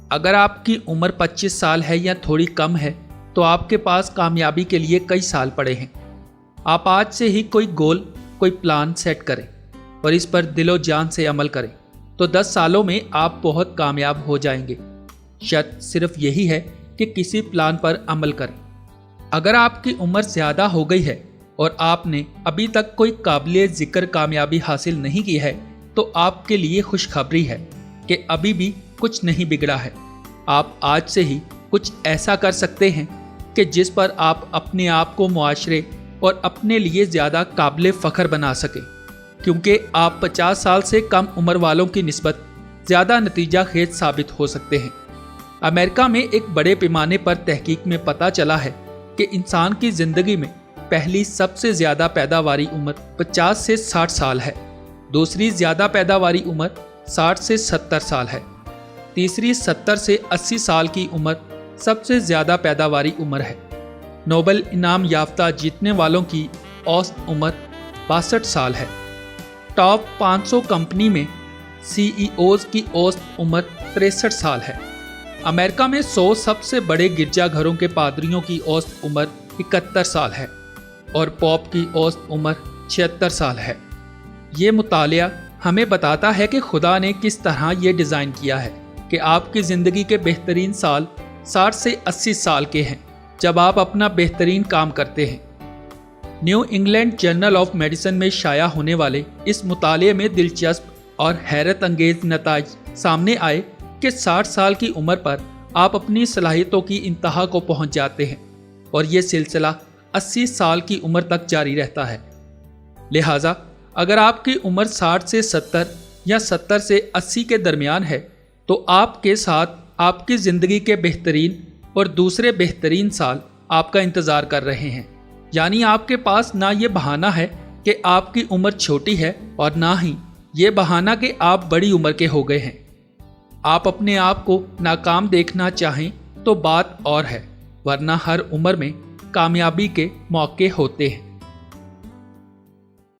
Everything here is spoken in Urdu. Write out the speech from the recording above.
اگر آپ کی عمر 25 سال ہے یا تھوڑی کم ہے تو آپ کے پاس کامیابی کے لیے کئی سال پڑے ہیں۔ آپ آج سے ہی کوئی گول، کوئی پلان سیٹ کریں اور اس پر دل و جان سے عمل کریں تو 10 سالوں میں آپ بہت کامیاب ہو جائیں گے۔ شرط صرف یہی ہے کہ کسی پلان پر عمل کریں۔ اگر آپ کی عمر زیادہ ہو گئی ہے اور آپ نے ابھی تک کوئی قابل ذکر کامیابی حاصل نہیں کی ہے تو آپ کے لیے خوشخبری ہے کہ ابھی بھی کچھ نہیں بگڑا ہے۔ آپ آج سے ہی کچھ ایسا کر سکتے ہیں کہ جس پر آپ اپنے آپ کو معاشرے اور اپنے لیے زیادہ قابل فخر بنا سکیں، کیونکہ آپ 50 سال سے کم عمر والوں کی نسبت زیادہ نتیجہ خیز ثابت ہو سکتے ہیں۔ امریکہ میں ایک بڑے پیمانے پر تحقیق میں پتہ چلا ہے کہ انسان کی زندگی میں پہلی سب سے زیادہ پیداواری عمر 50 سے 60 سال ہے، دوسری زیادہ پیداواری عمر 60 سے 70 سال ہے، تیسری 70 سے 80 سال کی عمر سب سے زیادہ پیداواری عمر ہے۔ نوبل انعام یافتہ جیتنے والوں کی اوسط عمر 62 سال ہے۔ ٹاپ 500 کمپنی میں سی ای اوز کی اوسط عمر 63 سال ہے۔ امریکہ میں 100 سب سے بڑے گرجا گھروں کے پادریوں کی اوسط عمر 71 سال ہے اور پوپ کی اوسط عمر 76 سال ہے۔ یہ مطالعہ ہمیں بتاتا ہے کہ خدا نے کس طرح یہ ڈیزائن کیا ہے کہ آپ کی زندگی کے بہترین سال 60 سے 80 سال کے ہیں، جب آپ اپنا بہترین کام کرتے ہیں۔ New England Journal of Medicine میں شائع ہونے والے اس مطالعے میں دلچسپ اور حیرت انگیز نتائج سامنے آئے کہ 60 سال کی عمر پر آپ اپنی صلاحیتوں کی انتہا کو پہنچ جاتے ہیں اور یہ سلسلہ 80 سال کی عمر تک جاری رہتا ہے۔ لہٰذا اگر آپ کی عمر 60 سے 70 یا 70 سے 80 کے درمیان ہے تو آپ کے ساتھ آپ کی زندگی کے بہترین اور دوسرے بہترین سال آپ کا انتظار کر رہے ہیں۔ یعنی آپ کے پاس نہ یہ بہانہ ہے کہ آپ کی عمر چھوٹی ہے اور نہ ہی یہ بہانہ کہ آپ بڑی عمر کے ہو گئے ہیں۔ آپ اپنے آپ کو ناکام دیکھنا چاہیں تو بات اور ہے، ورنہ ہر عمر میں کامیابی کے موقع ہوتے ہیں۔